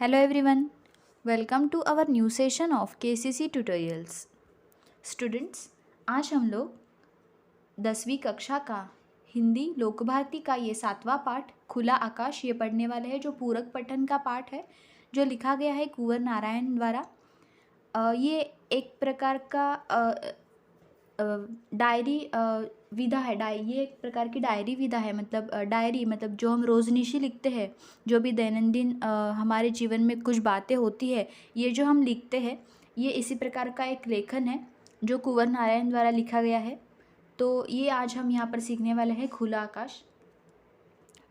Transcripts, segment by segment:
Hello everyone, welcome to our new session of KCC tutorials. Students, आज हम लोग 10वीं कक्षा का हिंदी लोक भारती का ये 7वां पाठ खुला आकाश ये पढ़ने वाले हैं, जो पूरक पठन का पाठ है, जो लिखा गया है कुंवर नारायण द्वारा। ये एक प्रकार का डायरी विधा है। ये एक प्रकार की डायरी विधा है। मतलब डायरी मतलब जो हम रोज़निशी लिखते हैं, जो भी दैनंदिन हमारे जीवन में कुछ बातें होती है, ये जो हम लिखते हैं, ये इसी प्रकार का एक लेखन है जो कुंवर नारायण द्वारा लिखा गया है। तो ये आज हम यहाँ पर सीखने वाले हैं खुला आकाश।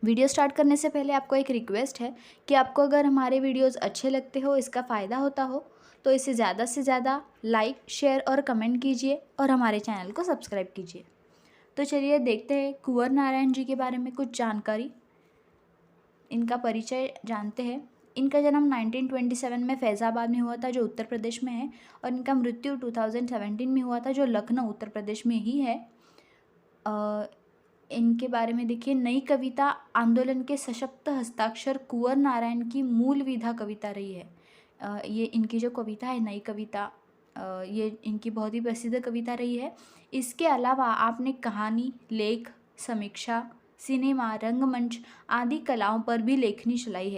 वीडियो स्टार्ट करने से पहले आपको एक रिक्वेस्ट है कि आपको अगर हमारे वीडियोस अच्छे लगते हो, इसका फ़ायदा होता हो, तो इसे ज़्यादा से ज़्यादा लाइक, शेयर और कमेंट कीजिए और हमारे चैनल को सब्सक्राइब कीजिए। तो चलिए देखते हैं कुंवर नारायण जी के बारे में कुछ जानकारी, इनका परिचय जानते हैं। इनका जन्म 1927 में फैज़ाबाद में हुआ था, जो उत्तर प्रदेश में है, और इनका मृत्यु 2017 में हुआ था, जो लखनऊ उत्तर प्रदेश में ही है। इनके बारे में देखिए, नई कविता आंदोलन के सशक्त हस्ताक्षर कुंवर नारायण की मूल विधा कविता रही है। ये इनकी जो कविता है, नई कविता, ये इनकी बहुत ही प्रसिद्ध कविता रही है। इसके अलावा आपने कहानी, लेख, समीक्षा, सिनेमा, रंगमंच आदि कलाओं पर भी लेखनी चलाई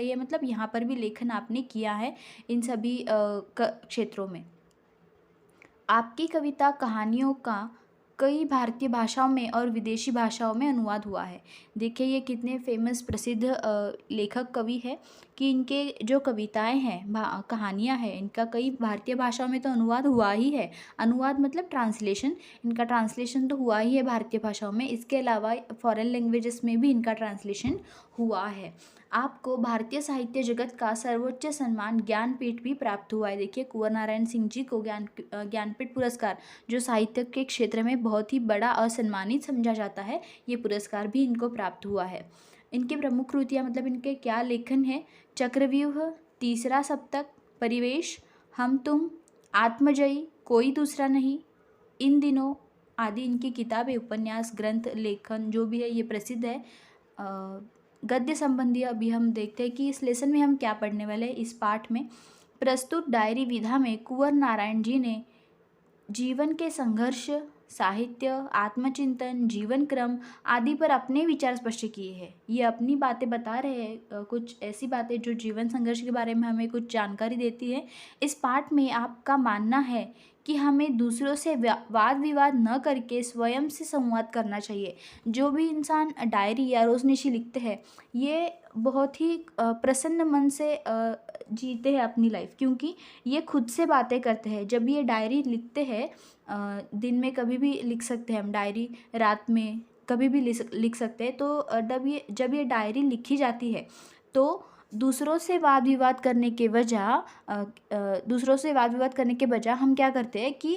है। मतलब यहाँ पर भी लेखन आपने किया है इन सभी क्षेत्रों में। आपकी कविता कहानियों का कई भारतीय भाषाओं में और विदेशी भाषाओं में अनुवाद हुआ है। देखिए ये कितने फेमस प्रसिद्ध लेखक कवि है कि इनके जो कविताएं हैं, कहानियां हैं, इनका कई भारतीय भाषाओं में तो अनुवाद हुआ ही है। अनुवाद मतलब ट्रांसलेशन, इनका ट्रांसलेशन तो हुआ ही है भारतीय भाषाओं में। इसके अलावा फॉरेन लैंग्वेजेस में भी इनका ट्रांसलेशन हुआ है। आपको भारतीय साहित्य जगत का सर्वोच्च सम्मान ज्ञानपीठ भी प्राप्त हुआ है। देखिए कुंवर नारायण सिंह जी को ज्ञानपीठ पुरस्कार, जो साहित्य के क्षेत्र में बहुत ही बड़ा और सम्मानित समझा जाता है, ये पुरस्कार भी इनको प्राप्त हुआ है। इनकी प्रमुख कृतियाँ मतलब इनके क्या लेखन है: चक्रव्यूह, तीसरा सप्तक, परिवेश, हम तुम, आत्मजयी, कोई दूसरा नहीं, इन दिनों आदि इनकी किताबें, उपन्यास, ग्रंथ, लेखन जो भी है ये प्रसिद्ध है। गद्य संबंधी अभी हम देखते हैं कि इस लेसन में हम क्या पढ़ने वाले हैं। इस पाठ में प्रस्तुत डायरी विधा में कुंवर नारायण जी ने जीवन के संघर्ष, साहित्य, आत्मचिंतन, जीवन क्रम आदि पर अपने विचार स्पष्ट किए हैं। ये अपनी बातें बता रहे हैं, कुछ ऐसी बातें जो जीवन संघर्ष के बारे में हमें कुछ जानकारी देती है। इस पाठ में आपका मानना है कि हमें दूसरों से वाद विवाद न करके स्वयं से संवाद करना चाहिए। जो भी इंसान डायरी या रोज़निशी लिखते हैं, ये बहुत ही प्रसन्न मन से जीते हैं अपनी लाइफ, क्योंकि ये खुद से बातें करते हैं। जब ये डायरी लिखते हैं, दिन में कभी भी लिख सकते हैं हम डायरी, रात में कभी भी लिख सकते हैं। तो जब ये डायरी लिखी जाती है, तो दूसरों से वाद विवाद करने के बजाय हम क्या करते हैं कि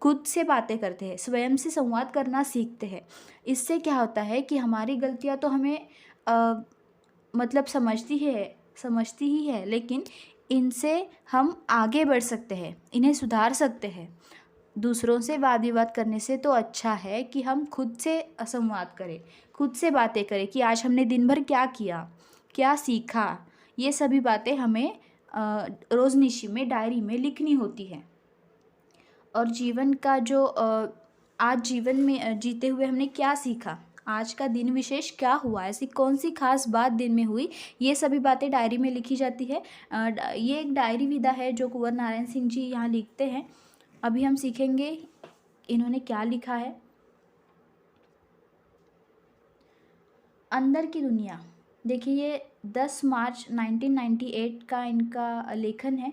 खुद से बातें करते हैं, स्वयं से संवाद करना सीखते हैं। इससे क्या होता है कि हमारी गलतियां तो हमें मतलब समझती ही है, लेकिन इनसे हम आगे बढ़ सकते हैं, इन्हें सुधार सकते हैं। दूसरों से वाद विवाद करने से तो अच्छा है कि हम खुद से संवाद करें, खुद से बातें करें कि आज हमने दिन भर क्या किया, क्या सीखा। ये सभी बातें हमें रोज़निशी में, डायरी में लिखनी होती है। और जीवन का जो आज जीवन में जीते हुए हमने क्या सीखा, आज का दिन विशेष क्या हुआ, ऐसी कौन सी खास बात दिन में हुई, ये सभी बातें डायरी में लिखी जाती है। ये एक डायरी विधा है जो कुंवर नारायण सिंह जी यहाँ लिखते हैं। अभी हम सीखेंगे इन्होंने क्या लिखा है। अंदर की दुनिया, देखिए ये 10 मार्च 1998 का इनका लेखन है।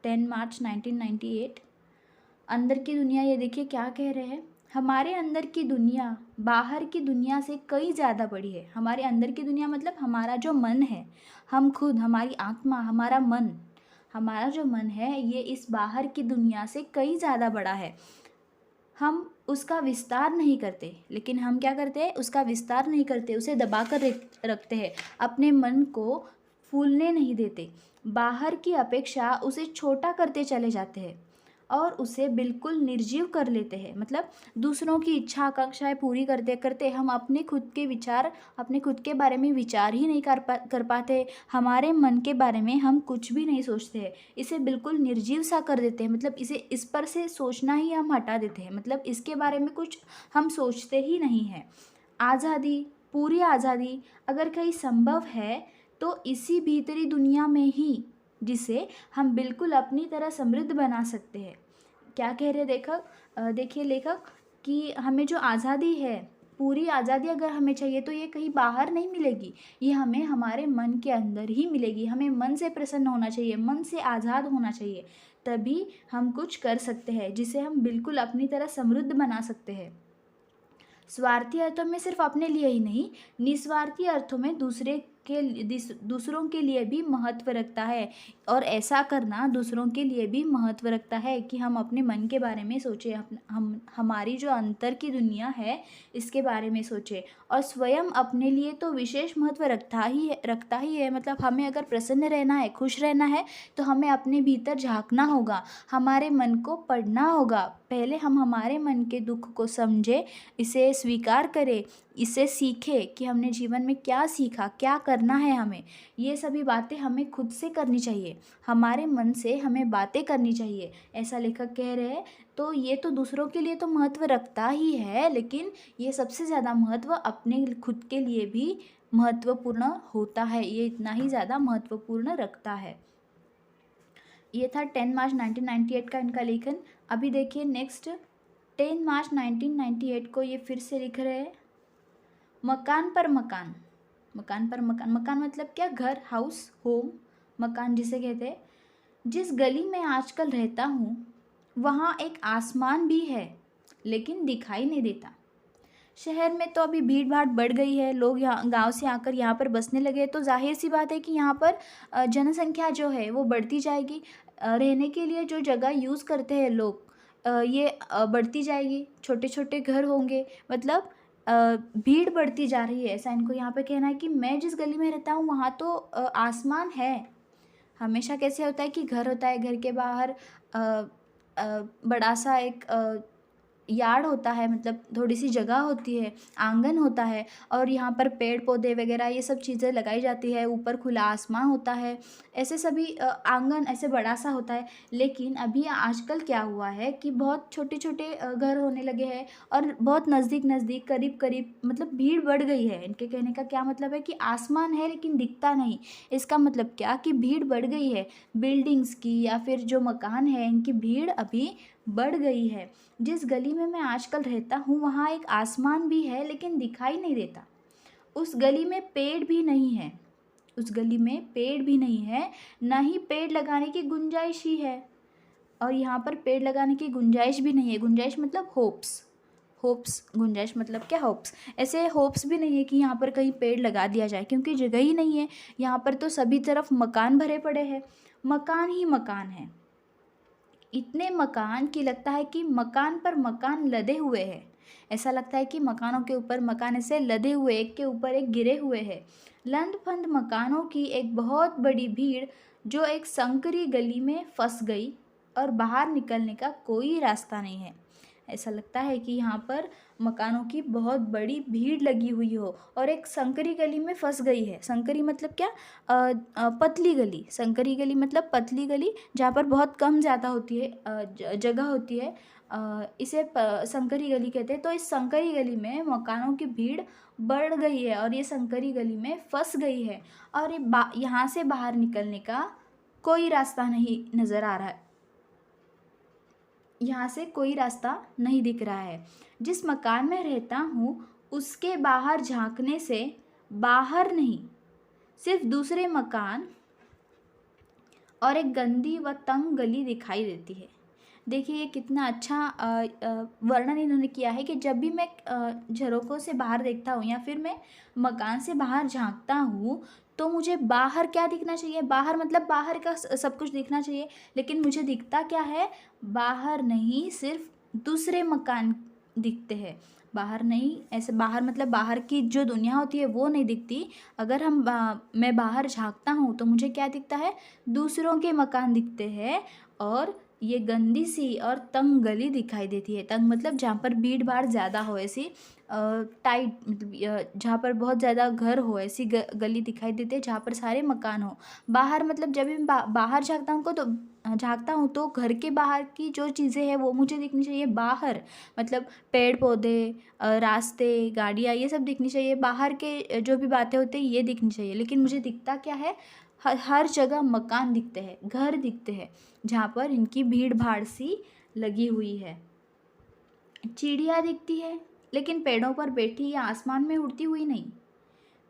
10 मार्च 1998। अंदर की दुनिया, ये देखिए क्या कह रहे हैं: हमारे अंदर की दुनिया बाहर की दुनिया से कई ज़्यादा बड़ी है। हमारे अंदर की दुनिया मतलब हमारा जो मन है, हम खुद, हमारी आत्मा, हमारा जो मन है, ये इस बाहर की दुनिया से कई ज़्यादा बड़ा है। हम उसका विस्तार नहीं करते, लेकिन हम क्या करते हैं, उसका विस्तार नहीं करते, उसे दबा कर रखते हैं, अपने मन को फूलने नहीं देते, बाहर की अपेक्षा उसे छोटा करते चले जाते हैं और उसे बिल्कुल निर्जीव कर लेते हैं। मतलब दूसरों की इच्छा आकांक्षाएं पूरी करते करते हम अपने खुद के विचार, अपने खुद के बारे में विचार ही नहीं कर पाते। हमारे मन के बारे में हम कुछ भी नहीं सोचते हैं। इसे बिल्कुल निर्जीव सा कर देते हैं। मतलब इसे इस पर से सोचना ही हम हटा देते हैं। मतलब इसके बारे में कुछ हम सोचते ही नहीं हैं। आज़ादी, पूरी आज़ादी अगर कहीं संभव है तो इसी भीतरी दुनिया में ही, जिसे हम बिल्कुल अपनी तरह समृद्ध बना सकते हैं। क्या कह रहे लेखक? देखिए लेखक कि हमें जो आज़ादी है, पूरी आज़ादी अगर हमें चाहिए तो ये कहीं बाहर नहीं मिलेगी, ये हमें हमारे मन के अंदर ही मिलेगी। हमें मन से प्रसन्न होना चाहिए, मन से आज़ाद होना चाहिए, तभी हम कुछ कर सकते हैं जिसे हम बिल्कुल अपनी तरह समृद्ध बना सकते हैं। स्वार्थी अर्थों में सिर्फ अपने लिए ही नहीं, निस्वार्थी अर्थों में दूसरों के लिए भी महत्व रखता है। और ऐसा करना दूसरों के लिए भी महत्व रखता है कि हम अपने मन के बारे में सोचें, हम हमारी जो अंतर की दुनिया है इसके बारे में सोचें। और स्वयं अपने लिए तो विशेष महत्व रखता ही है। मतलब हमें अगर प्रसन्न रहना है, खुश रहना है, तो हमें अपने भीतर झांकना होगा, हमारे मन को पढ़ना होगा। पहले हम हमारे मन के दुख को समझें, इसे स्वीकार करें, इसे सीखें कि हमने जीवन में क्या सीखा, क्या करना है हमें। ये सभी बातें हमें खुद से करनी चाहिए, हमारे मन से हमें बातें करनी चाहिए, ऐसा लेखक कह रहे हैं। तो ये तो दूसरों के लिए तो महत्व रखता ही है, लेकिन ये सबसे ज़्यादा महत्व अपने खुद के लिए भी महत्वपूर्ण होता है, ये इतना ही ज़्यादा महत्वपूर्ण रखता है। ये था 10 मार्च 1998 का इनका लेखन। अभी देखिए नेक्स्ट 10 मार्च 1998 को ये फिर से लिख रहे हैं, मकान पर मकान। मकान पर मकान, मकान मतलब क्या? घर, हाउस, होम, मकान जिसे कहते हैं। जिस गली में आजकल रहता हूँ वहाँ एक आसमान भी है, लेकिन दिखाई नहीं देता। शहर में तो अभी भीड़ भाड़ बढ़ गई है, लोग यहाँ गांव से आकर यहाँ पर बसने लगे, तो जाहिर सी बात है कि यहाँ पर जनसंख्या जो है वो बढ़ती जाएगी। रहने के लिए जो जगह यूज़ करते हैं लोग, ये बढ़ती जाएगी, छोटे छोटे घर होंगे। मतलब भीड़ बढ़ती जा रही है, ऐसा इनको यहाँ पे कहना है कि मैं जिस गली में रहता हूँ वहाँ तो आसमान है। हमेशा कैसे होता है कि घर होता है, घर के बाहर बड़ा सा एक यार्ड होता है, मतलब थोड़ी सी जगह होती है, आंगन होता है, और यहाँ पर पेड़ पौधे वगैरह ये सब चीज़ें लगाई जाती है, ऊपर खुला आसमान होता है, ऐसे सभी आंगन ऐसे बड़ा सा होता है। लेकिन अभी आजकल क्या हुआ है कि बहुत छोटे छोटे घर होने लगे हैं, और बहुत नज़दीक नज़दीक, करीब करीब, मतलब भीड़ बढ़ गई है। इनके कहने का क्या मतलब है कि आसमान है लेकिन दिखता नहीं। इसका मतलब क्या कि भीड़ बढ़ गई है, बिल्डिंग्स की या फिर जो मकान है इनकी भीड़ अभी बढ़ गई है। जिस गली में मैं आजकल रहता हूँ वहाँ एक आसमान भी है, लेकिन दिखाई नहीं देता। उस गली में पेड़ भी नहीं है, उस गली में पेड़ भी नहीं है, ना ही पेड़ लगाने की गुंजाइश ही है। और यहाँ पर पेड़ लगाने की गुंजाइश भी नहीं है। गुंजाइश मतलब होप्स, होप्स, गुंजाइश मतलब क्या? होप्स। ऐसे होप्स भी नहीं है कि यहाँ पर कहीं पेड़ लगा दिया जाए, क्योंकि जगह ही नहीं है। यहाँ पर तो सभी तरफ मकान भरे पड़े हैं, मकान ही मकान है। इतने मकान कि लगता है कि मकान पर मकान लदे हुए हैं। ऐसा लगता है कि मकानों के ऊपर मकान ऐसे लदे हुए, एक के ऊपर एक गिरे हुए हैं। लंद फंद मकानों की एक बहुत बड़ी भीड़ जो एक संकरी गली में फंस गई, और बाहर निकलने का कोई रास्ता नहीं है। ऐसा लगता है कि यहाँ पर मकानों की बहुत बड़ी भीड़ लगी हुई हो और एक संकरी गली में फंस गई है। संकरी मतलब क्या? पतली गली। संकरी गली मतलब पतली गली, जहाँ पर बहुत कम ज़्यादा होती है, जगह होती है, इसे संकरी गली कहते हैं। तो इस संकरी गली में मकानों की भीड़ बढ़ गई है और ये संकरी गली में फंस गई है, और ये यहाँ से बाहर निकलने का कोई रास्ता नहीं नज़र आ रहा है, यहाँ से कोई रास्ता नहीं दिख रहा है। जिस मकान में रहता हूँ उसके बाहर झांकने से बाहर नहीं, सिर्फ दूसरे मकान और एक गंदी व तंग गली दिखाई देती है। देखिए ये कितना अच्छा वर्णन इन्होंने किया है कि जब भी मैं झरोकों से बाहर देखता हूँ या फिर मैं मकान से बाहर झांकता हूँ तो मुझे बाहर क्या दिखना चाहिए? बाहर मतलब बाहर का सब कुछ दिखना चाहिए, लेकिन मुझे दिखता क्या है? बाहर नहीं, सिर्फ दूसरे मकान दिखते हैं। बाहर नहीं, ऐसे बाहर मतलब बाहर की जो दुनिया होती है वो नहीं दिखती। अगर मैं बाहर झांकता हूँ तो मुझे क्या दिखता है? दूसरों के मकान दिखते हैं और ये गंदी सी और तंग गली दिखाई देती है। तंग मतलब जहाँ पर भीड़ भाड़ ज़्यादा हो, ऐसी टाइट, मतलब जहाँ पर बहुत ज़्यादा घर हो, ऐसी गली दिखाई देती है जहाँ पर सारे मकान हो। बाहर मतलब जब भी मैं बाहर झाँकता हूँ तो घर के बाहर की जो चीज़ें हैं वो मुझे दिखनी चाहिए बाहर, मतलब पेड़ पौधे, रास्ते, गाड़ियाँ, ये सब दिखनी चाहिए। बाहर के जो भी बातें होती हैं ये दिखनी चाहिए, लेकिन मुझे दिखता क्या है, हर जगह मकान दिखते हैं, घर दिखते हैं जहाँ पर इनकी भीड़ भाड़ सी लगी हुई है। चिड़िया दिखती है, लेकिन पेड़ों पर बैठी या आसमान में उड़ती हुई नहीं।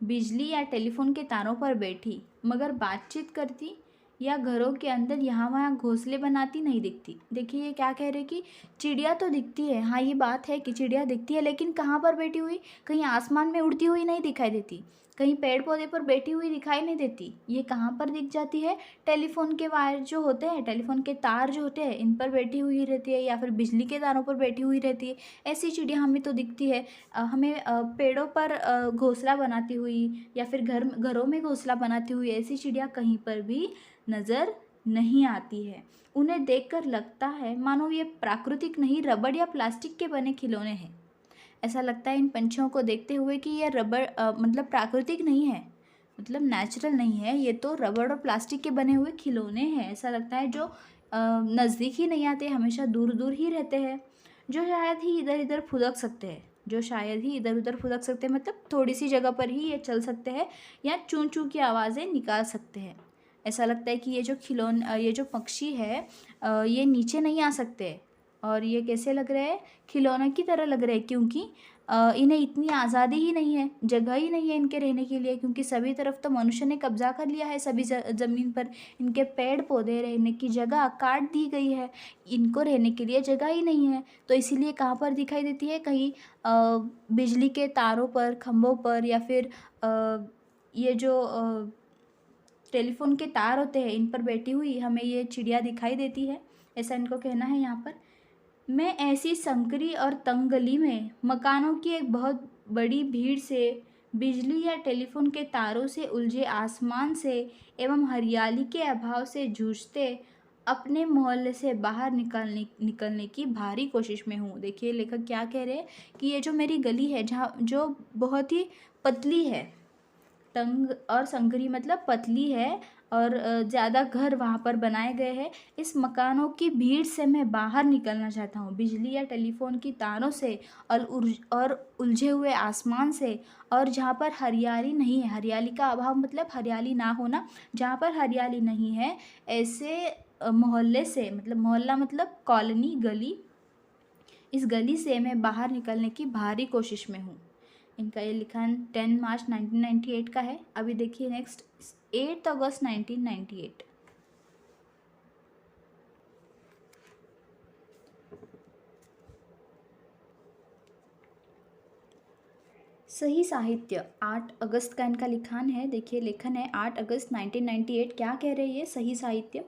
बिजली या टेलीफोन के तारों पर बैठी मगर बातचीत करती या घरों के अंदर यहाँ वहाँ घोंसले बनाती नहीं दिखती। देखिए ये क्या कह रहे कि चिड़िया तो दिखती है, हाँ ये बात है कि चिड़िया दिखती है, लेकिन कहाँ पर बैठी हुई, कहीं आसमान में उड़ती हुई नहीं दिखाई देती, कहीं पेड़ पौधे पर बैठी हुई दिखाई नहीं देती। ये कहाँ पर दिख जाती है, टेलीफोन के वायर जो होते हैं, टेलीफोन के तार जो होते हैं, इन पर बैठी हुई रहती है, या फिर बिजली के तारों पर बैठी हुई रहती है। ऐसी चिड़िया हमें तो दिखती है। हमें पेड़ों पर घोंसला बनाती हुई या फिर घरों में घोंसला बनाती हुई ऐसी चिड़िया कहीं पर भी नज़र नहीं आती है। उन्हें देखकर लगता है मानो ये प्राकृतिक नहीं, रबड़ या प्लास्टिक के बने खिलौने हैं। ऐसा लगता है इन पंछियों को देखते हुए कि यह रबड़ मतलब प्राकृतिक नहीं है, मतलब नेचुरल नहीं है, ये तो रबड़ और प्लास्टिक के बने हुए खिलौने हैं। ऐसा लगता है जो नज़दीक ही नहीं आते, हमेशा दूर दूर ही रहते हैं, जो शायद ही इधर उधर फुदक सकते हैं, मतलब थोड़ी सी जगह पर ही ये चल सकते हैं या चूं चूं की आवाज़ें निकाल सकते हैं। ऐसा लगता है कि ये जो पक्षी है ये नीचे नहीं आ सकते, और ये कैसे लग रहे हैं, खिलौनों की तरह लग रहे हैं, क्योंकि इन्हें इतनी आज़ादी ही नहीं है, जगह ही नहीं है इनके रहने के लिए, क्योंकि सभी तरफ तो मनुष्य ने कब्जा कर लिया है, सभी ज़मीन पर इनके पेड़ पौधे रहने की जगह काट दी गई है, इनको रहने के लिए जगह ही नहीं है। तो इसीलिए कहाँ पर दिखाई देती है, कहीं बिजली के तारों पर, खंभों पर, या फिर ये जो टेलीफोन के तार होते हैं इन पर बैठी हुई हमें ये चिड़िया दिखाई देती है। ऐसा इनको कहना है यहाँ पर। मैं ऐसी संकरी और तंग गली में मकानों की एक बहुत बड़ी भीड़ से, बिजली या टेलीफोन के तारों से उलझे आसमान से एवं हरियाली के अभाव से जूझते अपने मोहल्ले से बाहर निकलने की भारी कोशिश में हूँ। देखिए लेखक क्या कह रहे हैं कि ये जो मेरी गली है, जहाँ जो बहुत ही पतली है, तंग और संकरी मतलब पतली है, और ज़्यादा घर वहाँ पर बनाए गए हैं, इस मकानों की भीड़ से मैं बाहर निकलना चाहता हूँ, बिजली या टेलीफोन की तारों से और उलझे हुए आसमान से, और जहाँ पर हरियाली नहीं है, हरियाली का अभाव मतलब हरियाली ना होना, जहाँ पर हरियाली नहीं है ऐसे मोहल्ले से, मतलब मोहल्ला मतलब कॉलोनी, गली, इस गली से मैं बाहर निकलने की भारी कोशिश में हूँ। इनका ये लिखान 10 मार्च 1998 का है। अभी देखिए नेक्स्ट 8 अगस्त 1998। सही साहित्य 8 अगस्त का इनका लिखान है। देखिए लेखन है 8 अगस्त 1998। क्या कह रही है सही साहित्य?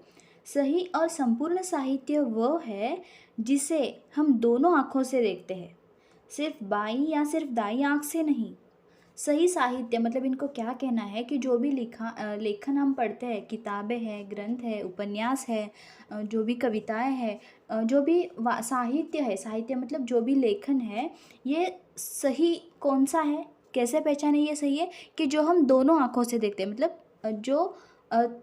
सही और संपूर्ण साहित्य वह है जिसे हम दोनों आँखों से देखते हैं, सिर्फ बाईं या सिर्फ दाईं आँख से नहीं। सही साहित्य मतलब इनको क्या कहना है कि जो भी लेखन हम पढ़ते हैं, किताबें हैं, ग्रंथ है, उपन्यास है, जो भी कविताएं हैं, जो भी साहित्य है, साहित्य मतलब जो भी लेखन है, ये सही कौन सा है, कैसे पहचाने ये सही है, कि जो हम दोनों आँखों से देखते हैं, मतलब जो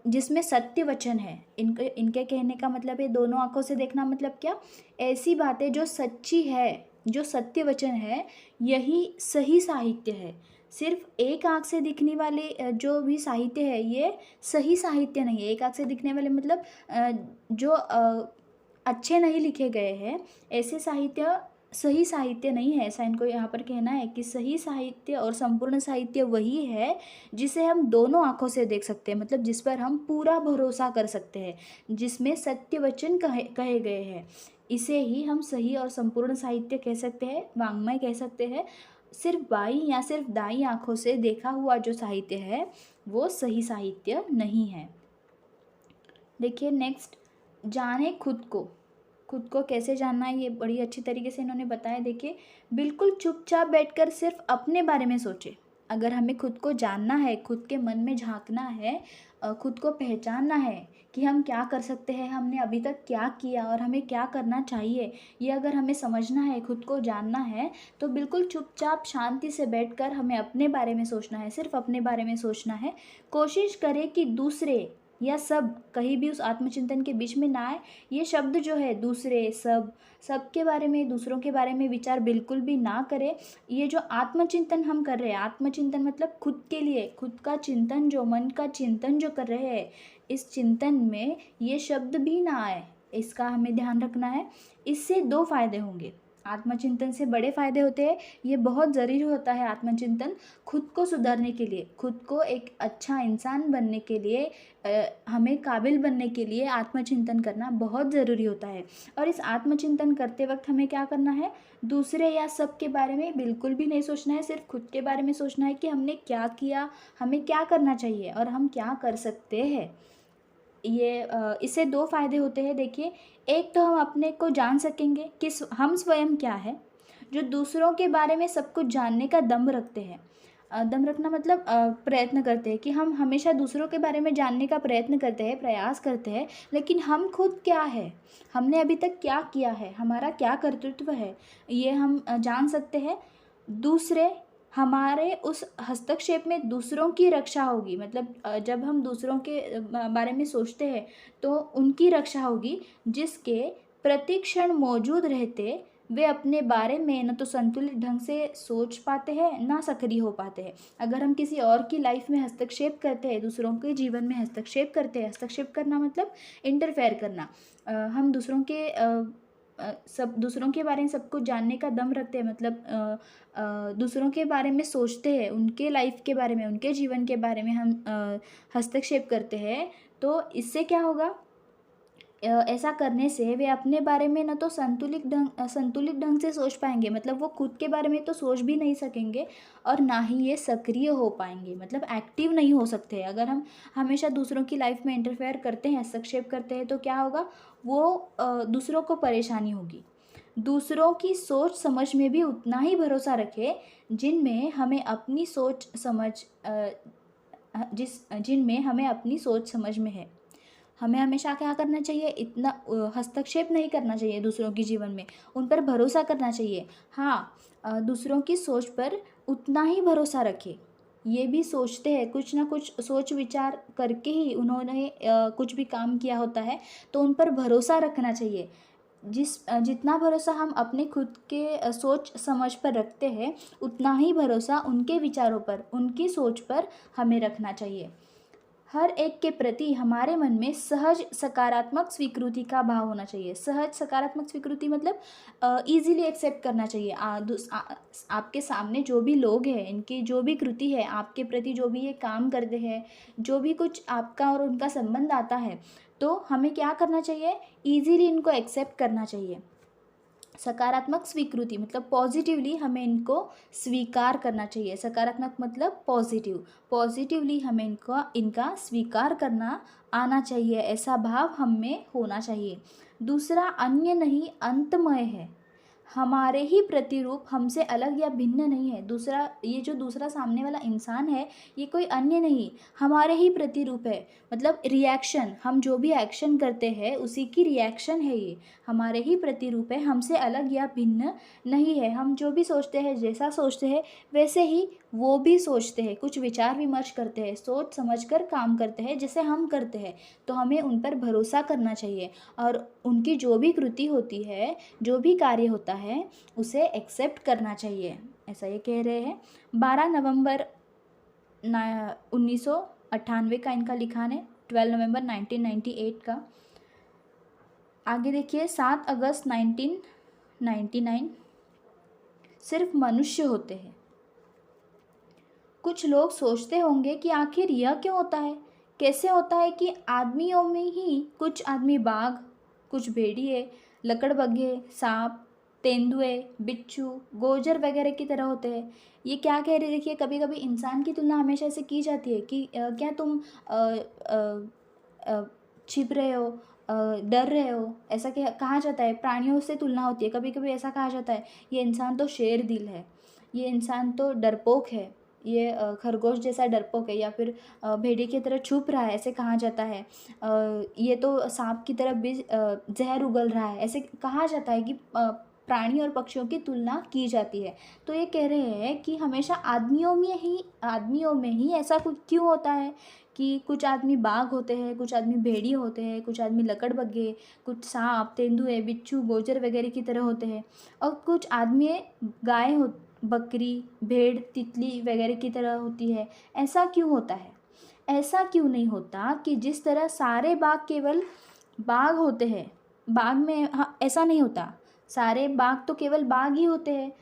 जिसमें सत्य वचन है। इनके कहने का मतलब है दोनों आँखों से देखना मतलब क्या, ऐसी बातें जो सच्ची है, जो सत्य वचन है, यही सही साहित्य है। सिर्फ एक आँख से दिखने वाले जो भी साहित्य है ये सही साहित्य नहीं है। एक आँख से दिखने वाले मतलब जो अच्छे नहीं लिखे गए हैं, ऐसे साहित्य सही साहित्य नहीं है। ऐसा इनको यहाँ पर कहना है कि सही साहित्य और संपूर्ण साहित्य वही है जिसे हम दोनों आँखों से देख सकते हैं, मतलब जिस पर हम पूरा भरोसा कर सकते हैं, जिसमें सत्य वचन कहे गए हैं, इसे ही हम सही और संपूर्ण साहित्य कह सकते हैं, वाङ्मय कह सकते हैं। सिर्फ बाईं या सिर्फ दाईं आँखों से देखा हुआ जो साहित्य है वो सही साहित्य नहीं है। देखिए नेक्स्ट, जाने खुद को कैसे जानना है ये बड़ी अच्छी तरीके से इन्होंने बताया। देखिए, बिल्कुल चुपचाप बैठकर सिर्फ अपने बारे में सोचे। अगर हमें खुद को जानना है, खुद के मन में झांकना है, खुद को पहचानना है कि हम क्या कर सकते हैं, हमने अभी तक क्या किया और हमें क्या करना चाहिए, ये अगर हमें समझना है, खुद को जानना है, तो बिल्कुल चुपचाप शांति से बैठकर हमें अपने बारे में सोचना है, सिर्फ अपने बारे में सोचना है। कोशिश करें कि दूसरे या सब कहीं भी उस आत्मचिंतन के बीच में ना आए। ये शब्द जो है दूसरे, सब, सबके बारे में, दूसरों के बारे में विचार बिल्कुल भी ना करें। ये जो आत्मचिंतन हम कर रहे हैं, आत्मचिंतन मतलब खुद के लिए, खुद का चिंतन, जो मन का चिंतन जो कर रहे हैं, इस चिंतन में ये शब्द भी ना आए, इसका हमें ध्यान रखना है। इससे दो फायदे होंगे, आत्मचिंतन से बड़े फायदे होते हैं। ये बहुत ज़रूरी होता है आत्मचिंतन, खुद को सुधारने के लिए, खुद को एक अच्छा इंसान बनने के लिए, हमें काबिल बनने के लिए आत्मचिंतन करना बहुत ज़रूरी होता है। और इस आत्मचिंतन करते वक्त हमें क्या करना है, दूसरे या सब के बारे में बिल्कुल भी नहीं सोचना है, सिर्फ खुद के बारे में सोचना है कि हमने क्या किया, हमें क्या करना चाहिए और हम क्या कर सकते हैं। इससे दो फायदे होते हैं। देखिए, एक तो हम अपने को जान सकेंगे कि हम स्वयं क्या है, जो दूसरों के बारे में सब कुछ जानने का दम रखते हैं। दम रखना मतलब प्रयत्न करते हैं कि हम हमेशा दूसरों के बारे में जानने का प्रयत्न करते हैं, प्रयास करते हैं, लेकिन हम खुद क्या है, हमने अभी तक क्या किया है, हमारा क्या कर्तृत्व है, ये हम जान सकते हैं। दूसरे, हमारे उस हस्तक्षेप में दूसरों की रक्षा होगी, मतलब जब हम दूसरों के बारे में सोचते हैं तो उनकी रक्षा होगी, जिसके प्रतिक्षण मौजूद रहते वे अपने बारे में न तो संतुलित ढंग से सोच पाते हैं, ना सक्रिय हो पाते हैं। अगर हम किसी और की लाइफ में हस्तक्षेप करते हैं, दूसरों के जीवन में हस्तक्षेप करते हैं, हस्तक्षेप करना मतलब इंटरफेयर करना, हम दूसरों के सब दूसरों के बारे में सब कुछ जानने का दम रखते हैं, मतलब दूसरों के बारे में सोचते हैं, उनके लाइफ के बारे में, उनके जीवन के बारे में हम हस्तक्षेप करते हैं, तो इससे क्या होगा, ऐसा करने से वे अपने बारे में न तो संतुलित ढंग से सोच पाएंगे, मतलब वो खुद के बारे में तो सोच भी नहीं सकेंगे, और ना ही ये सक्रिय हो पाएंगे, मतलब एक्टिव नहीं हो सकते। अगर हम हमेशा दूसरों की लाइफ में इंटरफेयर करते हैं, हस्तक्षेप करते हैं, तो क्या होगा, वो दूसरों को परेशानी होगी। दूसरों की सोच समझ में भी उतना ही भरोसा रखें जिनमें हमें अपनी सोच समझ जिनमें हमें अपनी सोच समझ में है। हमें हमेशा क्या करना चाहिए, इतना हस्तक्षेप नहीं करना चाहिए दूसरों के जीवन में, उन पर भरोसा करना चाहिए। हाँ, दूसरों की सोच पर उतना ही भरोसा रखें, ये भी सोचते हैं, कुछ ना कुछ सोच विचार करके ही उन्होंने कुछ भी काम किया होता है, तो उन पर भरोसा रखना चाहिए। जितना भरोसा हम अपने खुद के सोच समझ पर रखते हैं, उतना ही भरोसा उनके विचारों पर, उनकी सोच पर हमें रखना चाहिए। हर एक के प्रति हमारे मन में सहज सकारात्मक स्वीकृति का भाव होना चाहिए। सहज सकारात्मक स्वीकृति मतलब ईज़िली एक्सेप्ट करना चाहिए। आपके सामने जो भी लोग हैं, इनकी जो भी कृति है, आपके प्रति जो भी ये काम करते हैं, जो भी कुछ आपका और उनका संबंध आता है, तो हमें क्या करना चाहिए, ईज़िली इनको एक्सेप्ट करना चाहिए। सकारात्मक स्वीकृति मतलब पॉजिटिवली हमें इनको स्वीकार करना चाहिए। सकारात्मक मतलब पॉजिटिव, पॉजिटिवली हमें इनका स्वीकार करना आना चाहिए, ऐसा भाव हम में होना चाहिए। दूसरा, अन्य नहीं अंतमय है, हमारे ही प्रतिरूप, हमसे अलग या भिन्न नहीं है। दूसरा, ये जो दूसरा सामने वाला इंसान है, ये कोई अन्य नहीं, हमारे ही प्रतिरूप है, मतलब रिएक्शन, हम जो भी एक्शन करते हैं उसी की रिएक्शन है ये, हमारे ही प्रतिरूप है, हमसे अलग या भिन्न नहीं है। हम जो भी सोचते हैं, जैसा सोचते हैं वैसे ही वो भी सोचते हैं, कुछ विचार विमर्श करते हैं, सोच समझकर काम करते हैं जैसे हम करते हैं, तो हमें उन पर भरोसा करना चाहिए और उनकी जो भी कृति होती है, जो भी कार्य होता है, उसे एक्सेप्ट करना चाहिए, ऐसा ये कह रहे हैं। 12 नवंबर 1998 का इनका लिखान है, 12 नवंबर 1998 का। आगे देखिए, 7 अगस्त 1999, सिर्फ मनुष्य होते हैं। कुछ लोग सोचते होंगे कि आखिर यह क्यों होता है, कैसे होता है कि आदमियों में ही कुछ आदमी बाघ, कुछ भेड़िए, लकड़बग्घे, सांप, तेंदुए, बिच्छू, गोजर वगैरह की तरह होते हैं। ये क्या कह रहे, देखिए, कभी कभी इंसान की तुलना हमेशा ऐसे की जाती है कि क्या तुम छिप रहे हो, डर रहे हो, ऐसा कहा जाता है। प्राणियों से तुलना होती है, कभी कभी ऐसा कहा जाता है, ये इंसान तो शेर दिल है, ये इंसान तो डरपोक है, ये खरगोश जैसा डरपोक है या फिर भेड़िए की तरह छुप रहा है, ऐसे कहा जाता है। ये तो सांप की तरह भी जहर उगल रहा है, ऐसे कहा जाता है कि प्राणी और पक्षियों की तुलना की जाती है। तो ये कह रहे हैं कि हमेशा आदमियों में ही ऐसा कुछ क्यों होता है कि कुछ आदमी बाघ होते हैं, कुछ आदमी भेड़िए होते हैं, कुछ आदमी लकड़बग्घे, कुछ सांप, तेंदुए, बिच्छू, गोजर वगैरह की तरह होते हैं, और कुछ आदमी गाय हो, बकरी, भेड़, तितली वगैरह की तरह होती है। ऐसा क्यों होता है? ऐसा क्यों नहीं होता कि जिस तरह सारे बाघ केवल बाघ होते हैं, बाघ में, हाँ, ऐसा नहीं होता, सारे बाघ तो केवल बाघ ही होते हैं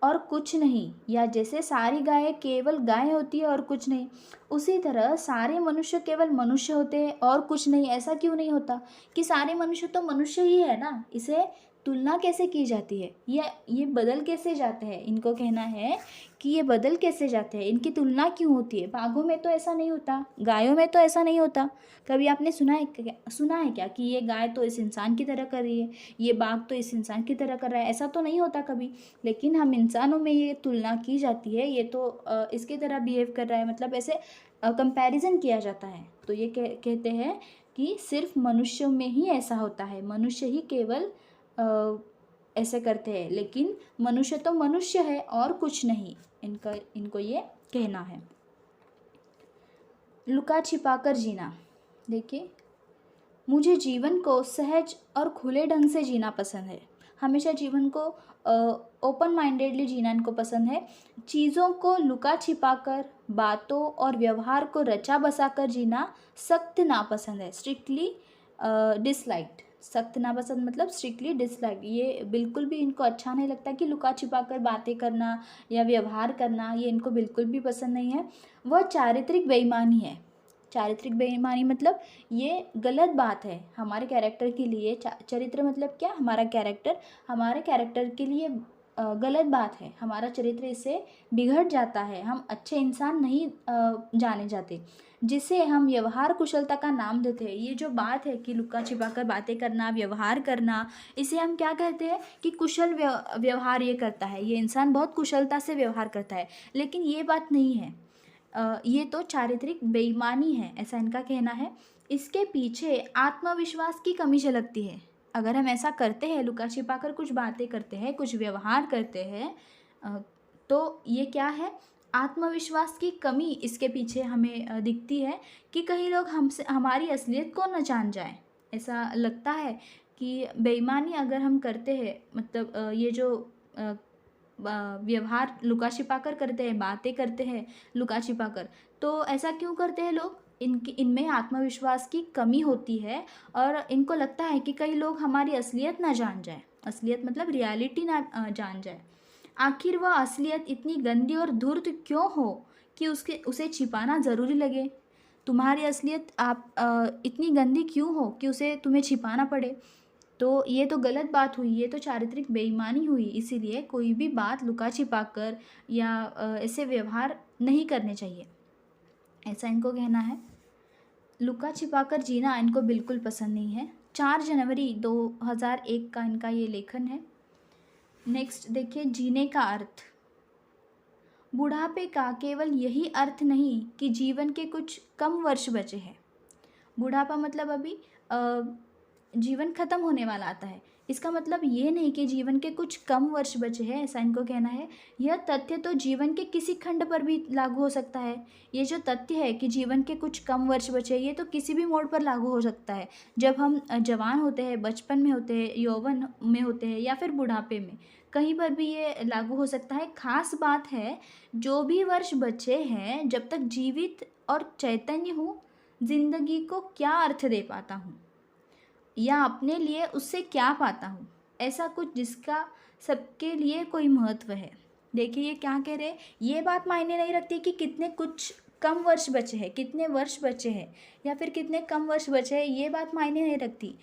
और कुछ नहीं, या जैसे सारी गायें केवल गाय होती है और कुछ नहीं, उसी तरह सारे मनुष्य केवल मनुष्य होते हैं और कुछ नहीं। ऐसा क्यों नहीं होता कि सारे मनुष्य तो मनुष्य ही है ना, इसे तुलना कैसे की जाती है, या ये बदल कैसे जाते हैं? इनको कहना है कि ये बदल कैसे जाते हैं, इनकी तुलना क्यों होती है? बाघों में तो ऐसा नहीं होता, गायों में तो ऐसा नहीं होता। कभी आपने सुना है क्या कि ये गाय तो इस इंसान की तरह कर रही है, ये बाघ तो इस इंसान की तरह कर रहा है? ऐसा तो नहीं होता कभी। लेकिन हम इंसानों में ये तुलना की जाती है, ये तो इसकी तरह बिहेव कर रहा है, मतलब ऐसे कंपैरिजन किया जाता है। तो ये कहते हैं कि सिर्फ मनुष्यों में ही ऐसा होता है, मनुष्य ही केवल ऐसे करते हैं, लेकिन मनुष्य तो मनुष्य है और कुछ नहीं, इनको ये कहना है। लुका छिपा कर जीना। देखिए, मुझे जीवन को सहज और खुले ढंग से जीना पसंद है। हमेशा जीवन को ओपन माइंडेडली जीना इनको पसंद है। चीज़ों को लुका छिपा कर, बातों और व्यवहार को रचा बसा कर जीना सख्त नापसंद है, स्ट्रिक्टली डिसलाइक्ड। सख्त नापसंद मतलब स्ट्रिक्टली डिसलाइक्ड। ये बिल्कुल भी इनको अच्छा नहीं लगता कि लुका छिपा कर बातें करना या व्यवहार करना, ये इनको बिल्कुल भी पसंद नहीं है। वह चारित्रिक बेईमानी है। चारित्रिक बेईमानी मतलब ये गलत बात है हमारे कैरेक्टर के लिए। चरित्र मतलब क्या? हमारा कैरेक्टर। हमारे कैरेक्टर के लिए गलत बात है, हमारा चरित्र इससे बिगड़ जाता है, हम अच्छे इंसान नहीं जाने जाते, जिसे हम व्यवहार कुशलता का नाम देते हैं। ये जो बात है कि लुका छिपा कर बातें करना, व्यवहार करना, इसे हम क्या कहते हैं कि कुशल व्यवहार ये करता है, ये इंसान बहुत कुशलता से व्यवहार करता है। लेकिन ये बात नहीं है, ये तो चारित्रिक बेईमानी है, ऐसा इनका कहना है। इसके पीछे आत्मविश्वास की कमी झलकती है। अगर हम ऐसा करते हैं, लुका छिपा कर कुछ बातें करते हैं, कुछ व्यवहार करते हैं, तो ये क्या है? आत्मविश्वास की कमी इसके पीछे हमें दिखती है कि कई लोग हमसे हमारी असलियत को न जान जाए। ऐसा लगता है कि बेईमानी अगर हम करते हैं, मतलब ये जो व्यवहार लुका छिपा कर करते हैं, बातें करते हैं लुका छिपा कर, तो ऐसा क्यों करते हैं लोग? इनमें आत्मविश्वास की कमी होती है और इनको लगता है कि कई लोग हमारी असलियत ना जान जाए। असलियत मतलब रियलिटी ना जान जाए। आखिर वह असलियत इतनी गंदी और धूर्त क्यों हो कि उसे छिपाना ज़रूरी लगे? तुम्हारी असलियत इतनी गंदी क्यों हो कि उसे तुम्हें छिपाना पड़े? तो ये तो गलत बात हुई, ये तो चारित्रिक बेईमानी हुई। इसीलिए कोई भी बात लुका छिपा कर या ऐसे व्यवहार नहीं करने चाहिए, ऐसा इनको कहना है। लुका छिपा कर जीना इनको बिल्कुल पसंद नहीं है। 4 जनवरी 2001 का इनका ये लेखन है। नेक्स्ट देखिए, जीने का अर्थ। बुढ़ापे का केवल यही अर्थ नहीं कि जीवन के कुछ कम वर्ष बचे हैं। बुढ़ापा मतलब अभी जीवन खत्म होने वाला आता है। इसका मतलब ये नहीं कि जीवन के कुछ कम वर्ष बचे हैं, ऐसा इनको कहना है। यह तथ्य तो जीवन के किसी खंड पर भी लागू हो सकता है। ये जो तथ्य है कि जीवन के कुछ कम वर्ष बचे हैं, ये तो किसी भी मोड़ पर लागू हो सकता है। जब हम जवान होते हैं, बचपन में होते हैं, यौवन में होते हैं या फिर बुढ़ापे में, कहीं पर भी ये लागू हो सकता है। खास बात है, जो भी वर्ष बचे हैं, जब तक जीवित और चैतन्य हूँ, जिंदगी को क्या अर्थ दे पाता हूँ या अपने लिए उससे क्या पाता हूँ, ऐसा कुछ जिसका सबके लिए कोई महत्व है। देखिए ये क्या कह रहे हैं, ये बात मायने नहीं रखती कि कितने कुछ कम वर्ष बचे हैं, कितने वर्ष बचे हैं या फिर कितने कम वर्ष बचे हैं, ये बात मायने नहीं रखती।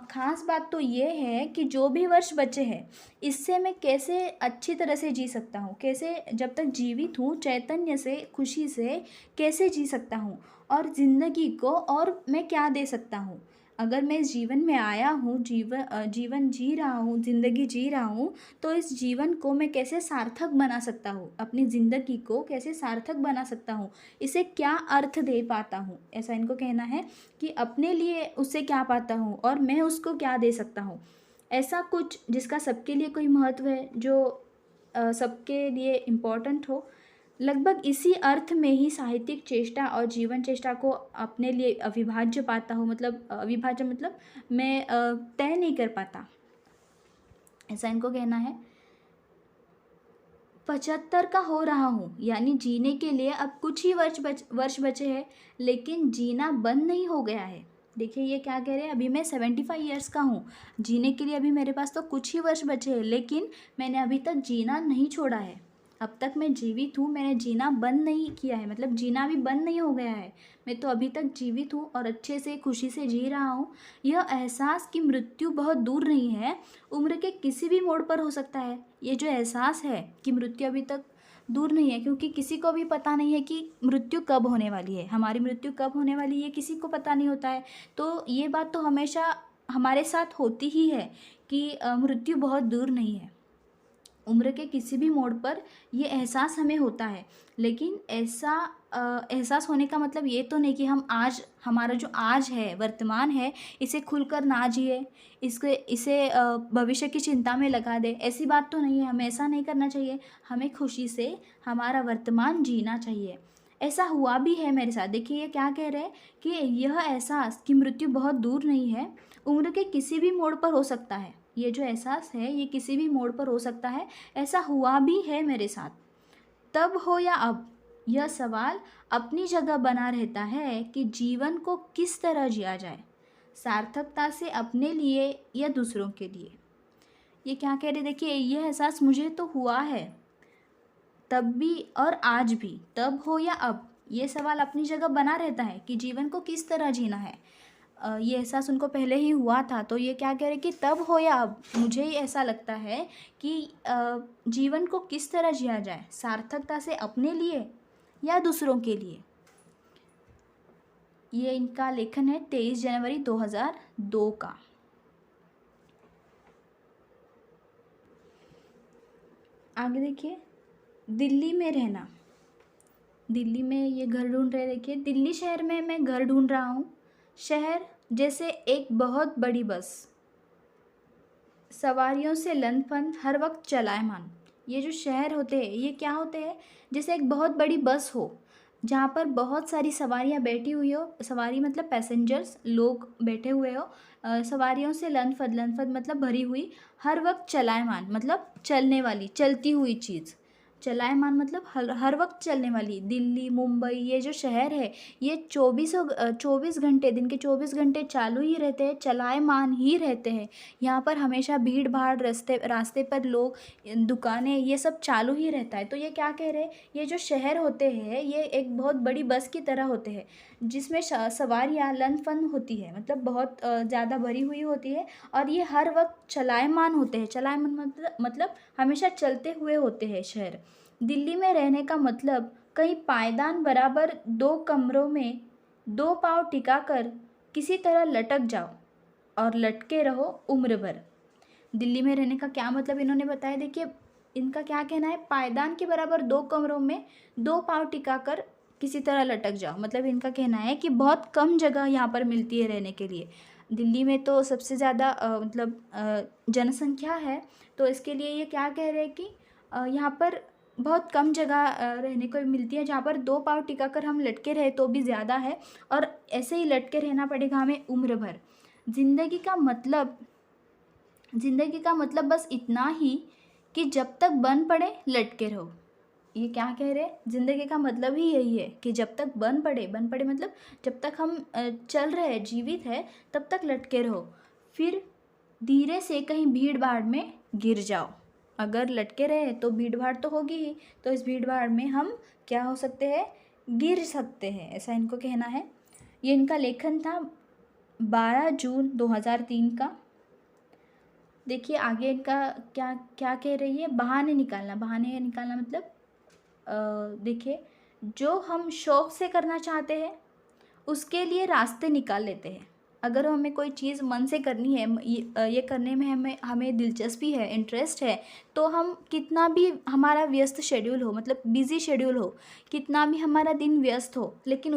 खास बात तो ये है कि जो भी वर्ष बचे हैं, इससे मैं कैसे अच्छी तरह से जी सकता हूँ, कैसे जब तक जीवित हूँ चैतन्य से, खुशी से कैसे जी सकता हूँ, और ज़िंदगी को और मैं क्या दे सकता हूँ। अगर मैं इस जीवन में आया हूँ, जीवन जी रहा हूँ, ज़िंदगी जी रहा हूँ, तो इस जीवन को मैं कैसे सार्थक बना सकता हूँ, अपनी ज़िंदगी को कैसे सार्थक बना सकता हूँ, इसे क्या अर्थ दे पाता हूँ। ऐसा इनको कहना है कि अपने लिए उससे क्या पाता हूँ और मैं उसको क्या दे सकता हूँ। ऐसा कुछ जिसका सबके लिए कोई महत्व है, जो सबके लिए इम्पोर्टेंट हो। लगभग इसी अर्थ में ही साहित्यिक चेष्टा और जीवन चेष्टा को अपने लिए अविभाज्य पाता हूँ, मतलब अविभाज्य मतलब मैं तय नहीं कर पाता, ऐसा इनको कहना है। 75 का हो रहा हूँ, यानी जीने के लिए अब कुछ ही वर्ष बचे हैं, लेकिन जीना बंद नहीं हो गया है। देखिए ये क्या कह रहे हैं, अभी मैं 75 ईयर्स का हूँ, जीने के लिए अभी मेरे पास तो कुछ ही वर्ष बचे हैं, लेकिन मैंने अभी तक जीना नहीं छोड़ा है। अब तक मैं जीवित हूँ, मैंने जीना बंद नहीं किया है, मतलब जीना अभी बंद नहीं हो गया है। मैं तो अभी तक जीवित हूँ और अच्छे से खुशी से जी रहा हूँ। यह एहसास कि मृत्यु बहुत दूर नहीं है, उम्र के किसी भी मोड़ पर हो सकता है। ये जो एहसास है कि मृत्यु अभी तक दूर नहीं है, क्योंकि किसी को भी पता नहीं है कि मृत्यु कब होने वाली है, हमारी मृत्यु कब होने वाली है, किसी को पता नहीं होता है। तो ये बात तो हमेशा हमारे साथ होती ही है कि मृत्यु बहुत दूर नहीं है। उम्र के किसी भी मोड़ पर ये एहसास हमें होता है, लेकिन ऐसा एहसास होने का मतलब ये तो नहीं कि हम आज, हमारा जो आज है, वर्तमान है, इसे खुलकर ना जिए, इसे भविष्य की चिंता में लगा दे। ऐसी बात तो नहीं है, हमें ऐसा नहीं करना चाहिए। हमें खुशी से हमारा वर्तमान जीना चाहिए। ऐसा हुआ भी है मेरे साथ। देखिए ये क्या कह रहे हैं कि यह एहसास कि मृत्यु बहुत दूर नहीं है, उम्र के किसी भी मोड़ पर हो सकता है। ये जो एहसास है ये किसी भी मोड़ पर हो सकता है, ऐसा हुआ भी है मेरे साथ। तब हो या अब, यह सवाल अपनी जगह बना रहता है कि जीवन को किस तरह जिया जाए, सार्थकता से अपने लिए या दूसरों के लिए। ये क्या कह रहे, देखिए यह एहसास मुझे तो हुआ है, तब भी और आज भी, तब हो या अब, ये सवाल अपनी जगह बना रहता है कि जीवन को किस तरह जीना है। ये एहसास उनको पहले ही हुआ था, तो ये क्या कह रहे कि तब हो या अब, मुझे ही ऐसा लगता है कि जीवन को किस तरह जिया जाए, सार्थकता से अपने लिए या दूसरों के लिए। ये इनका लेखन है 23 जनवरी 2002 का। आगे देखिए, दिल्ली में रहना। दिल्ली में ये घर ढूंढ रहे, देखिए दिल्ली शहर में मैं घर ढूंढ रहा हूँ। शहर जैसे एक बहुत बड़ी बस, सवारियों से लंथपन, हर वक्त चलायमान। ये जो शहर होते हैं ये क्या होते हैं, जैसे एक बहुत बड़ी बस हो जहाँ पर बहुत सारी सवारियाँ बैठी हुई हो, सवारी मतलब पैसेंजर्स, लोग बैठे हुए हो। सवारियों से लंथपन, लंथपन मतलब भरी हुई, हर वक्त चलायमान मतलब चलने वाली, चलती हुई चीज़। चलायमान मतलब हर वक्त चलने वाली। दिल्ली, मुंबई, ये जो शहर है ये 24 घंटे, दिन के 24 घंटे चालू ही रहते हैं, चलायमान ही रहते हैं। यहाँ पर हमेशा भीड़ भाड़, रास्ते पर लोग, दुकानें, ये सब चालू ही रहता है। तो ये क्या कह रहे हैं, ये जो शहर होते हैं ये एक बहुत बड़ी बस की तरह होते हैं, जिसमें सवारियाँ लंथपन होती है, मतलब बहुत ज़्यादा भरी हुई होती है, और ये हर वक्त चलायमान होते हैं। चलायमान मतलब हमेशा चलते हुए होते हैं शहर। दिल्ली में रहने का मतलब कहीं पायदान बराबर 2 कमरों में 2 पाँव टिकाकर किसी तरह लटक जाओ और लटके रहो उम्र भर। दिल्ली में रहने का क्या मतलब इन्होंने बताया, देखिए इनका क्या कहना है, पायदान के बराबर 2 कमरों में 2 पाँव टिकाकर किसी तरह लटक जाओ। मतलब इनका कहना है कि बहुत कम जगह यहाँ पर मिलती है रहने के लिए। दिल्ली में तो सबसे ज़्यादा जनसंख्या है, तो इसके लिए ये क्या कह रहे हैं कि यहाँ पर बहुत कम जगह रहने को मिलती है, जहाँ पर 2 पाँव टिकाकर हम लटके रहे तो भी ज़्यादा है, और ऐसे ही लटके रहना पड़ेगा हमें उम्र भर। ज़िंदगी का मतलब बस इतना ही कि जब तक बन पड़े लटके रहो। ये क्या कह रहे हैं, ज़िंदगी का मतलब ही यही है कि जब तक बन पड़े मतलब जब तक हम चल रहे हैं, जीवित है, तब तक लटके रहो, फिर धीरे से कहीं भीड़ भाड़ में गिर जाओ। अगर लटके रहे तो भीड़ भाड़ तो होगी ही, तो इस भीड़ भाड़ में हम क्या हो सकते हैं, गिर सकते हैं, ऐसा इनको कहना है। ये इनका लेखन था 12 जून 2003 का। देखिए आगे इनका क्या क्या कह रही है, बहाने निकालना मतलब देखिए, जो हम शौक़ से करना चाहते हैं उसके लिए रास्ते निकाल लेते हैं। अगर हमें कोई चीज़ मन से करनी है, ये करने में हमें हमें दिलचस्पी है, इंटरेस्ट है, तो हम कितना भी हमारा व्यस्त शेड्यूल हो, मतलब बिज़ी शेड्यूल हो, कितना भी हमारा दिन व्यस्त हो, लेकिन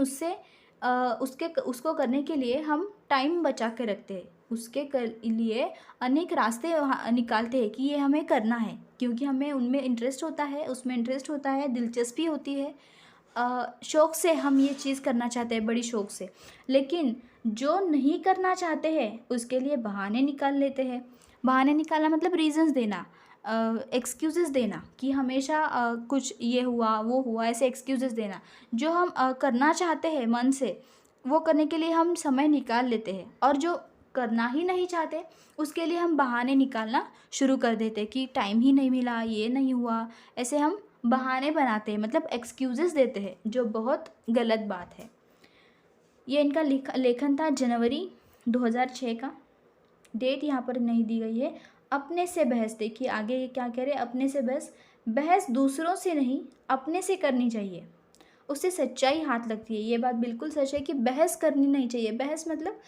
उसको करने के लिए हम टाइम बचा के रखते हैं। उसके लिए अनेक रास्ते वहाँ निकालते हैं कि ये हमें करना है, क्योंकि हमें उनमें इंटरेस्ट होता है, उसमें इंटरेस्ट होता है, दिलचस्पी होती है। शौक़ से हम ये चीज़ करना चाहते हैं, बड़ी शौक़ से। लेकिन जो नहीं करना चाहते हैं उसके लिए बहाने निकाल लेते हैं। बहाने निकालना मतलब रीज़न्स देना, एक्सक्यूज़ेस देना कि हमेशा कुछ ये हुआ, वो हुआ, ऐसे एक्सक्यूज़ेस देना। जो हम करना चाहते हैं मन से, वो करने के लिए हम समय निकाल लेते हैं, और जो करना ही नहीं चाहते उसके लिए हम बहाने निकालना शुरू कर देते हैं कि टाइम ही नहीं मिला, ये नहीं हुआ, ऐसे हम बहाने बनाते हैं, मतलब एक्सक्यूज़ेस देते हैं, जो बहुत गलत बात है। ये इनका लेखन था जनवरी 2006 का। डेट यहाँ पर नहीं दी गई है। अपने से बहस, देखिए आगे ये क्या कह रहे हैं, अपने से बहस दूसरों से नहीं, अपने से करनी चाहिए, उससे सच्चाई हाथ लगती है। ये बात बिल्कुल सच है कि बहस करनी नहीं चाहिए। बहस मतलब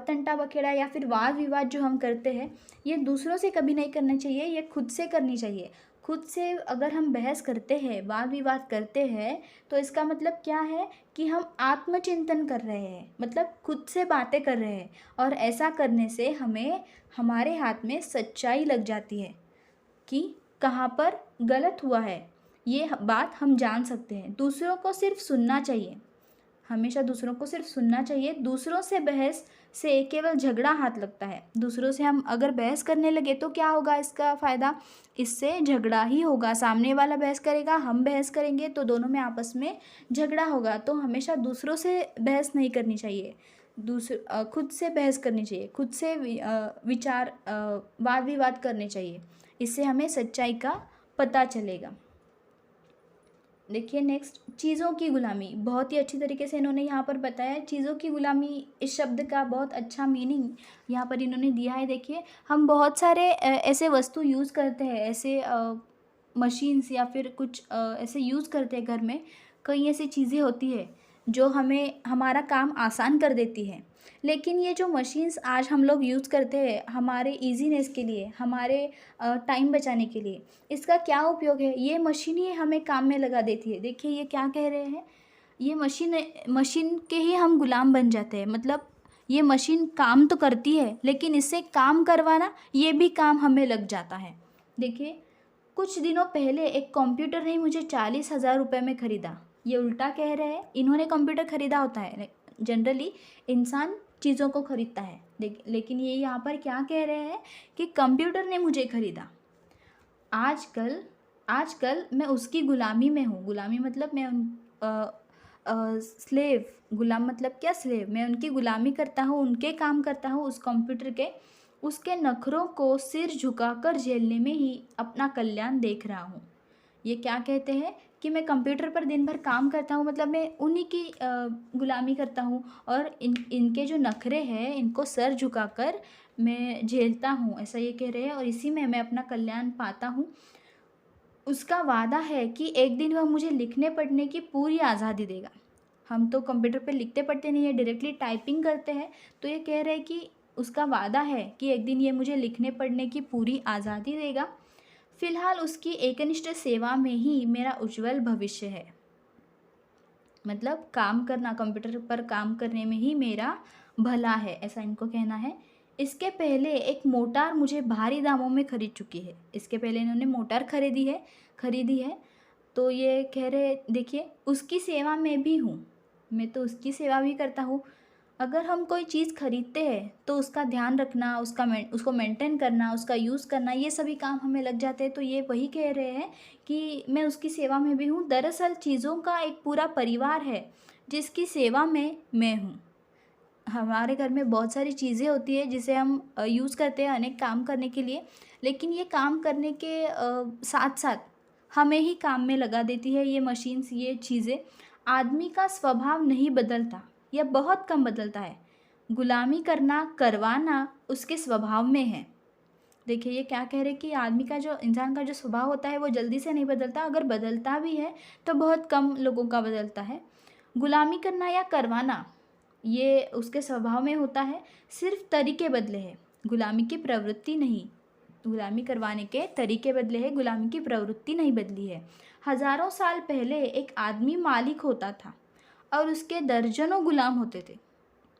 तंटा बखेड़ा या फिर वाद विवाद जो हम करते हैं, ये दूसरों से कभी नहीं करना चाहिए, ये खुद से करनी चाहिए। खुद से अगर हम बहस करते हैं, वाद विवाद करते हैं, तो इसका मतलब क्या है कि हम आत्मचिंतन कर रहे हैं, मतलब खुद से बातें कर रहे हैं, और ऐसा करने से हमें हमारे हाथ में सच्चाई लग जाती है कि कहाँ पर गलत हुआ है, ये बात हम जान सकते हैं। दूसरों को सिर्फ सुनना चाहिए, हमेशा दूसरों को सिर्फ सुनना चाहिए। दूसरों से बहस से केवल झगड़ा हाथ लगता है। दूसरों से हम अगर बहस करने लगे तो क्या होगा, इसका फ़ायदा, इससे झगड़ा ही होगा। सामने वाला बहस करेगा, हम बहस करेंगे, तो दोनों में आपस में झगड़ा होगा। तो हमेशा दूसरों से बहस नहीं करनी चाहिए, खुद से बहस करनी चाहिए, खुद से विचार वाद विवाद करने चाहिए। इससे हमें सच्चाई का पता चलेगा। देखिए नेक्स्ट, चीज़ों की गुलामी। बहुत ही अच्छी तरीके से इन्होंने यहाँ पर बताया। चीज़ों की गुलामी, इस शब्द का बहुत अच्छा मीनिंग यहाँ पर इन्होंने दिया है। देखिए हम बहुत सारे ऐसे वस्तु यूज़ करते हैं, ऐसे मशीन्स या फिर कुछ ऐसे यूज़ करते हैं घर में। कई ऐसी चीज़ें होती है जो हमें हमारा काम आसान कर देती है, लेकिन ये जो मशीन्स आज हम लोग यूज़ करते हैं हमारे ईज़ीनेस के लिए, हमारे टाइम बचाने के लिए, इसका क्या उपयोग है? ये मशीन ही हमें काम में लगा देती है। देखिए ये क्या कह रहे हैं, ये मशीन के ही हम गुलाम बन जाते हैं। मतलब ये मशीन काम तो करती है, लेकिन इससे काम करवाना, ये भी काम हमें लग जाता है। देखिए कुछ दिनों पहले एक कंप्यूटर ने मुझे 40,000 रुपये में ख़रीदा। ये उल्टा कह रहे हैं, इन्होंने कंप्यूटर ख़रीदा होता है, जनरली इंसान चीज़ों को ख़रीदता है, लेकिन ये यहाँ पर क्या कह रहे हैं कि कंप्यूटर ने मुझे ख़रीदा। आजकल मैं उसकी ग़ुलामी में हूँ। ग़ुलामी मतलब मैं स्लेव, ग़ुलाम मतलब क्या, स्लेव। मैं उनकी ग़ुलामी करता हूँ, उनके काम करता हूँ, उस कंप्यूटर के। उसके नखरों को सिर झुकाकर झेलने में ही अपना कल्याण देख रहा हूँ। ये क्या कहते हैं कि मैं कंप्यूटर पर दिन भर काम करता हूँ, मतलब मैं उन्हीं की ग़ुलामी करता हूँ, और इनके जो नखरे हैं इनको सर झुकाकर मैं झेलता हूँ, ऐसा ये कह रहे हैं, और इसी में मैं अपना कल्याण पाता हूँ। उसका वादा है कि एक दिन वह मुझे लिखने पढ़ने की पूरी आज़ादी देगा। हम तो कंप्यूटर पे लिखते पढ़ते नहीं है, डायरेक्टली टाइपिंग करते हैं। तो ये कह रहे हैं कि उसका वादा है कि एक दिन ये मुझे लिखने पढ़ने की पूरी आज़ादी देगा। फ़िलहाल उसकी एकनिष्ठ सेवा में ही मेरा उज्ज्वल भविष्य है। मतलब काम करना, कंप्यूटर पर काम करने में ही मेरा भला है, ऐसा इनको कहना है। इसके पहले एक मोटार मुझे भारी दामों में ख़रीद चुकी है। इसके पहले इन्होंने मोटार खरीदी है। तो ये कह रहे, देखिए उसकी सेवा में भी हूँ, मैं तो उसकी सेवा भी करता हूँ। अगर हम कोई चीज़ खरीदते हैं तो उसका ध्यान रखना, उसको मेंटेन करना, उसका यूज़ करना, ये सभी काम हमें लग जाते हैं। तो ये वही कह रहे हैं कि मैं उसकी सेवा में भी हूँ। दरअसल चीज़ों का एक पूरा परिवार है जिसकी सेवा में मैं हूँ। हमारे घर में बहुत सारी चीज़ें होती है जिसे हम यूज़ करते हैं अनेक काम करने के लिए, लेकिन ये काम करने के साथ साथ हमें ही काम में लगा देती है ये मशीन्स, ये चीज़ें। आदमी का स्वभाव नहीं बदलता, यह बहुत कम बदलता है। गुलामी करवाना उसके स्वभाव में है। देखिए ये क्या कह रहे हैं कि इंसान का जो स्वभाव होता है वो जल्दी से नहीं बदलता, अगर बदलता भी है तो बहुत कम लोगों का बदलता है। गुलामी करना या करवाना, ये उसके स्वभाव में होता है, सिर्फ तरीके बदले हैं, गुलामी की प्रवृत्ति नहीं। गुलामी करवाने के तरीके बदले हैं, गुलामी की प्रवृत्ति नहीं बदली है। हजारों साल पहले एक आदमी मालिक होता था और उसके दर्जनों गुलाम होते थे।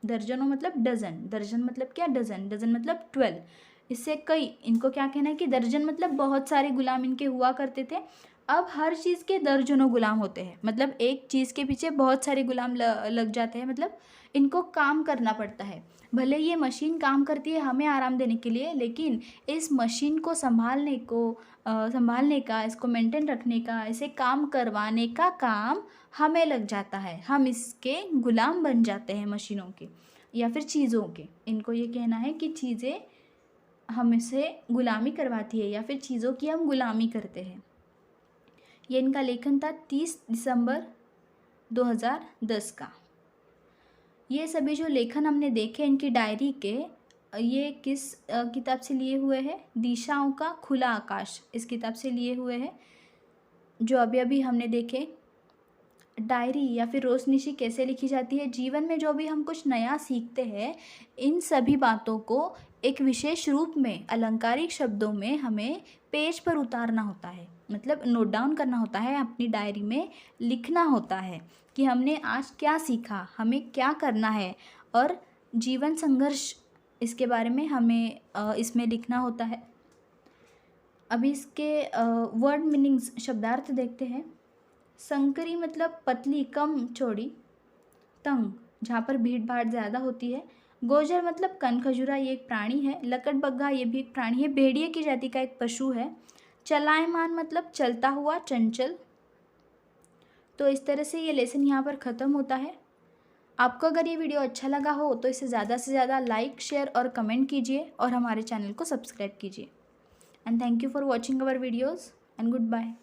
दर्जनों मतलब डजन, दर्जन मतलब क्या, डजन, डजन मतलब 12, इससे कई। इनको क्या कहना है कि दर्जन मतलब बहुत सारे गुलाम इनके हुआ करते थे। अब हर चीज़ के दर्जनों गुलाम होते हैं, मतलब एक चीज़ के पीछे बहुत सारे गुलाम लग जाते हैं, मतलब इनको काम करना पड़ता है। भले ये मशीन काम करती है हमें आराम देने के लिए, लेकिन इस मशीन को संभालने का, इसको मेंटेन रखने का, इसे काम करवाने का काम हमें लग जाता है। हम इसके गुलाम बन जाते हैं, मशीनों के या फिर चीज़ों के। इनको ये कहना है कि चीज़ें हमसे गुलामी करवाती है या फिर चीज़ों की हम गुलामी करते हैं। ये इनका लेखन था 30 दिसंबर 2010 का। ये सभी जो लेखन हमने देखे इनकी डायरी के, ये किस किताब से लिए हुए हैं? दिशाओं का खुला आकाश, इस किताब से लिए हुए हैं। जो अभी अभी हमने देखे, डायरी या फिर रोज़निशी कैसे लिखी जाती है, जीवन में जो भी हम कुछ नया सीखते हैं, इन सभी बातों को एक विशेष रूप में अलंकारिक शब्दों में हमें पेज पर उतारना होता है, मतलब नोट डाउन करना होता है, अपनी डायरी में लिखना होता है कि हमने आज क्या सीखा, हमें क्या करना है, और जीवन संघर्ष, इसके बारे में हमें इसमें लिखना होता है। अभी इसके वर्ड मीनिंग्स, शब्दार्थ देखते हैं। संकरी मतलब पतली, कम चौड़ी, तंग, जहाँ पर भीड़ भाड़ ज़्यादा होती है। गोजर मतलब कनखजूरा, ये एक प्राणी है। लकड़बग्घा, ये भी एक प्राणी है, भेड़िए की जाति का एक पशु है। चलायमान मतलब चलता हुआ, चंचल। तो इस तरह से ये लेसन यहाँ पर ख़त्म होता है। आपको अगर ये वीडियो अच्छा लगा हो तो इसे ज़्यादा से ज़्यादा लाइक, शेयर और कमेंट कीजिए और हमारे चैनल को सब्सक्राइब कीजिए। And thank you for watching our videos and good bye.